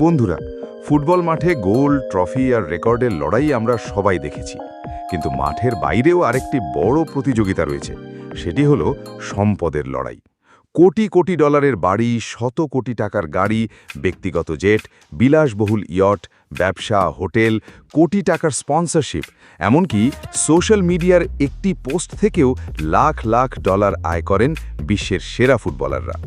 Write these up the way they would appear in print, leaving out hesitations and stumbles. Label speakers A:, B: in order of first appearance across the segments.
A: বন্ধুরা, ফুটবল মাঠে গোল, ট্রফি আর রেকর্ডের লড়াই আমরা সবাই দেখেছি। কিন্তু মাঠের বাইরেও আরেকটি বড় প্রতিযোগিতা রয়েছে, সেটি হলো সম্পদের লড়াই। কোটি কোটি ডলারের বাড়ি, শত কোটি টাকার গাড়ি, ব্যক্তিগত জেট, বিলাসবহুল ইয়ট, ব্যবসা, হোটেল, কোটি টাকার স্পন্সরশিপ, এমনকি সোশ্যাল মিডিয়ার একটি পোস্ট থেকেও লাখ লাখ ডলার আয় করেন বিশ্বের সেরা ফুটবলাররা।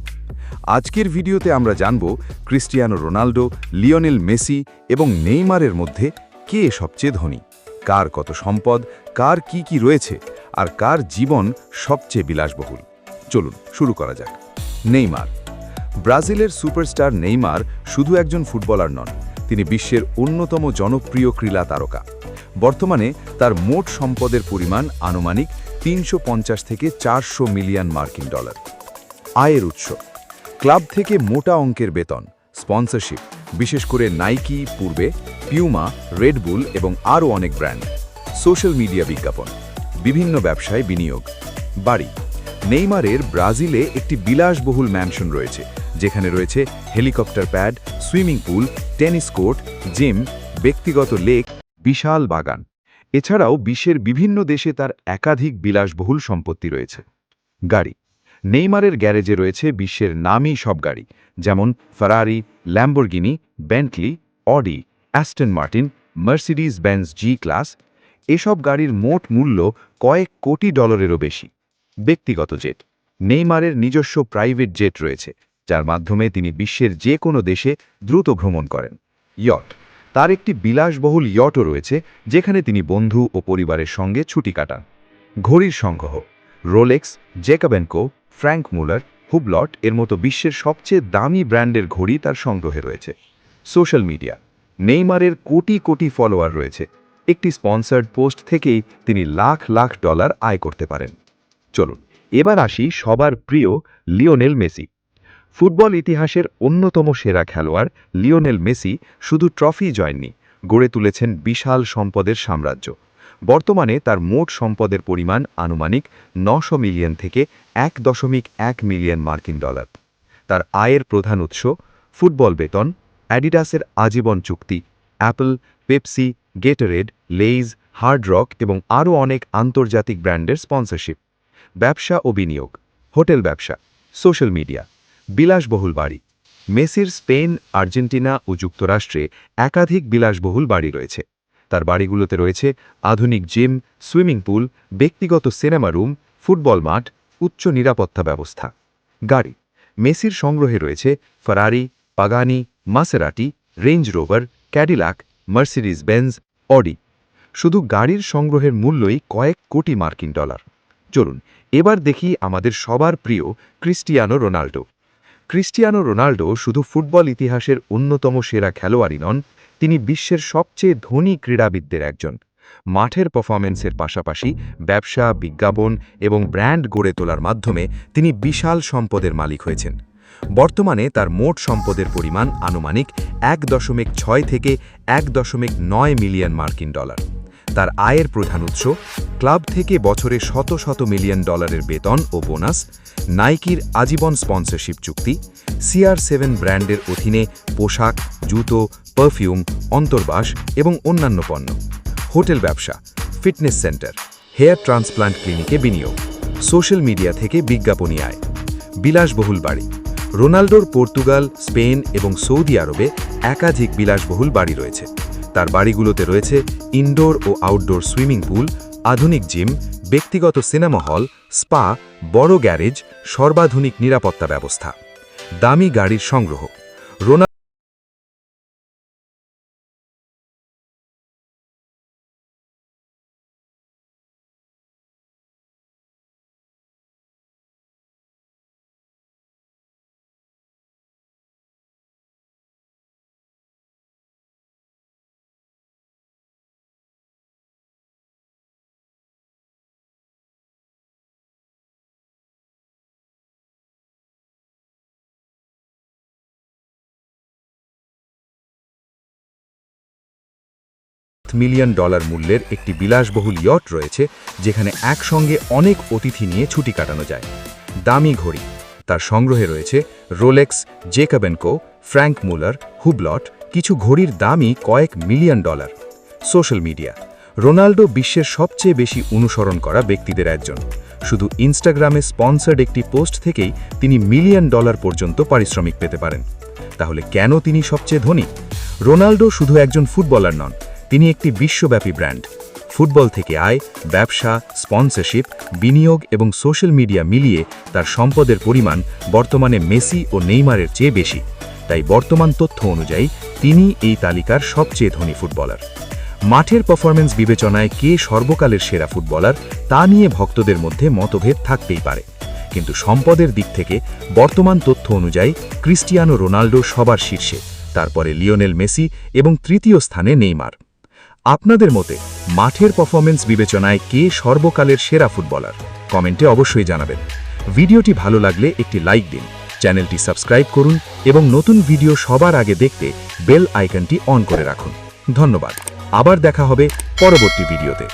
A: আজকের ভিডিওতে আমরা জানব ক্রিস্টিয়ানো রোনাল্ডো, লিওনেল মেসি এবং নেইমারের মধ্যে কে সবচেয়ে ধনী, কার কত সম্পদ, কার কি কি রয়েছে, আর কার জীবন সবচেয়ে বিলাসবহুল। চলুন শুরু করা যাক। নেইমার। ব্রাজিলের সুপারস্টার নেইমার শুধু একজন ফুটবলার নন, তিনি বিশ্বের অন্যতম জনপ্রিয় ক্রীড়া তারকা। বর্তমানে তার মোট সম্পদের পরিমাণ আনুমানিক ৩৫০ থেকে ৪০০ মিলিয়ন মার্কিন ডলার। আয়ের উৎস: ক্লাব থেকে মোটা অঙ্কের বেতন, স্পন্সরশিপ, বিশেষ করে নাইকি, পূর্বে পিউমা, রেডবুল এবং আরও অনেক ব্র্যান্ড, সোশ্যাল মিডিয়া বিজ্ঞাপন, বিভিন্ন ব্যবসায় বিনিয়োগ। বাড়ি: নেইমারের ব্রাজিলে একটি বিলাসবহুল ম্যানশন রয়েছে, যেখানে রয়েছে helicopter pad, swimming pool, tennis court, gym, ব্যক্তিগত লেক, বিশাল বাগান। এছাড়াও বিশ্বের বিভিন্ন দেশে তার একাধিক বিলাসবহুল সম্পত্তি রয়েছে। গাড়ি: নেইমারের গ্যারেজে রয়েছে বিশ্বের নামী সব গাড়ি, যেমন Ferrari, Lamborghini, Bentley, Audi, Aston Martin, Mercedes Benz G class. এসব গাড়ির মোট মূল্য কয়েক কোটি ডলারেরও বেশি। ব্যক্তিগত জেট: নেইমারের নিজস্ব প্রাইভেট জেট রয়েছে, যার মাধ্যমে তিনি বিশ্বের যে কোনো দেশে দ্রুত ভ্রমণ করেন। ইয়ট: তার একটি বিলাসবহুল ইয়টও রয়েছে, যেখানে তিনি বন্ধু ও পরিবারের সঙ্গে ছুটি কাটান। ঘড়ির সংগ্রহ: Rolex, Jacob and Co, Franck Muller, Hublot এর মতো বিশ্বের সবচেয়ে দামি ব্র্যান্ডের ঘড়ি তার সংগ্রহে রয়েছে। সোশ্যাল মিডিয়া: নেইমারের কোটি কোটি ফলোয়ার রয়েছে। একটি স্পন্সার্ড পোস্ট থেকেই তিনি লাখ লাখ ডলার আয় করতে পারেন। চলুন এবার আসি সবার প্রিয় লিওনেল মেসি। ফুটবল ইতিহাসের অন্যতম সেরা খেলোয়াড় লিওনেল মেসি শুধু ট্রফি জয়নি, গড়ে তুলেছেন বিশাল সম্পদের সাম্রাজ্য। বর্তমানে তার মোট সম্পদের পরিমাণ আনুমানিক ৯০০ মিলিয়ন থেকে ১.১ মিলিয়ন মার্কিন ডলার। তার আয়ের প্রধান উৎস: ফুটবল বেতন, অ্যাডিডাসের আজীবন চুক্তি, Apple, Pepsi, Gatorade, Lay's, Hard Rock এবং আরও অনেক আন্তর্জাতিক ব্র্যান্ডের স্পন্সরশিপ। ব্যবসা ও বিনিয়োগ: হোটেল ব্যবসা, সোশ্যাল মিডিয়া, বিলাসবহুল বাড়ি। মেসির স্পেন, আর্জেন্টিনা ও যুক্তরাষ্ট্রে একাধিক বিলাসবহুল বাড়ি রয়েছে। তার বাড়িগুলোতে রয়েছে আধুনিক জিম, সুইমিং পুল, ব্যক্তিগত সিনেমা রুম, ফুটবল মাঠ, উচ্চ নিরাপত্তা ব্যবস্থা। গাড়ি: মেসির সংগ্রহে রয়েছে Ferrari, Pagani, Maserati, Range Rover, Cadillac, Mercedes Benz, Audi. শুধু গাড়ির সংগ্রহের মূল্যই কয়েক কোটি মার্কিন ডলার। চলুন এবার দেখি আমাদের সবার প্রিয় ক্রিস্টিয়ানো রোনাল্ডো। ক্রিস্টিয়ানো রোনাল্ডো শুধু ফুটবল ইতিহাসের অন্যতম সেরা খেলোয়াড়ই নন, তিনি বিশ্বের সবচেয়ে ধনী ক্রীড়াবিদদের একজন। মাঠের পারফরম্যান্সের পাশাপাশি ব্যবসা, বিজ্ঞাপন এবং ব্র্যান্ড গড়ে তোলার মাধ্যমে তিনি বিশাল সম্পদের মালিক হয়েছেন। বর্তমানে তার মোট সম্পদের পরিমাণ আনুমানিক ১.৬ থেকে ১.৯ মিলিয়ন মার্কিন ডলার। তার আয়ের প্রধান উৎস: ক্লাব থেকে বছরে শত শত মিলিয়ন ডলারের বেতন ও বোনাস, নাইকির আজীবন স্পন্সরশিপ চুক্তি, CR7 ব্র্যান্ডের অধীনে পোশাক, জুতো, পারফিউম, অন্তর্বাস এবং অন্যান্য পণ্য। হোটেল ব্যবসা, ফিটনেস সেন্টার, হেয়ার ট্রান্সপ্লান্ট ক্লিনিকে বিনিয়োগ, সোশ্যাল মিডিয়া থেকে বিজ্ঞাপনী আয়। বিলাসবহুল বাড়ি: রোনাল্ডোর পর্তুগাল, স্পেন এবং সৌদি আরবে একাধিক বিলাসবহুল বাড়ি রয়েছে। তার বাড়িগুলোতে রয়েছে ইনডোর ও আউটডোর সুইমিং পুল, আধুনিক জিম, ব্যক্তিগত সিনেমা হল, স্পা, বড় গ্যারেজ, সর্বাধুনিক নিরাপত্তা ব্যবস্থা। দামি গাড়ির সংগ্রহ: রোনাল্ডো মিলিয়ন ডলার মূল্যের একটি বিলাসবহুল ইয়ট রয়েছে, যেখানে একসঙ্গে অনেক অতিথি নিয়ে ছুটি কাটানো যায়। দামি ঘড়ি: তার সংগ্রহে রয়েছে Rolex, Jacob and Co, Franck Muller, Hublot,
B: কিছু ঘড়ির দামই কয়েক million dollar. Social media. Ronaldo বিশ্বের সবচেয়ে বেশি অনুসরণ করা ব্যক্তিদের একজন। শুধু ইনস্টাগ্রামে স্পন্সর্ড একটি পোস্ট থেকেই তিনি মিলিয়ন ডলার পর্যন্ত পারিশ্রমিক পেতে পারেন। তাহলে কেন তিনি সবচেয়ে ধনী? রোনাল্ডো শুধু একজন ফুটবলার নন, তিনি একটি বিশ্বব্যাপী ব্র্যান্ড। ফুটবল থেকে আয়, ব্যবসা, স্পন্সরশিপ, বিনিয়োগ এবং সোশ্যাল মিডিয়া মিলিয়ে তার সম্পদের পরিমাণ বর্তমানে মেসি ও নেইমারের চেয়ে বেশি। তাই বর্তমান তথ্য অনুযায়ী তিনি এই তালিকার সবচেয়ে ধনী ফুটবলার। মাঠের পারফরম্যান্স বিবেচনায় কে সর্বকালের সেরা ফুটবলার তা নিয়ে ভক্তদের মধ্যে মতভেদ থাকতেই পারে, কিন্তু সম্পদের দিক থেকে বর্তমান তথ্য অনুযায়ী ক্রিস্টিয়ানো রোনাল্ডো সবার শীর্ষে, তারপরে লিওনেল মেসি এবং তৃতীয় স্থানে নেইমার। আপনাদের মতে মাঠের পারফরম্যান্স বিবেচনায় কে সর্বকালের সেরা ফুটবলার? কমেন্টে অবশ্যই জানাবেন। ভিডিওটি ভালো লাগলে একটি লাইক দিন, চ্যানেলটি সাবস্ক্রাইব করুন এবং নতুন ভিডিও সবার আগে দেখতে বেল আইকনটি অন করে রাখুন। ধন্যবাদ। আবার দেখা হবে পরবর্তী ভিডিওতে।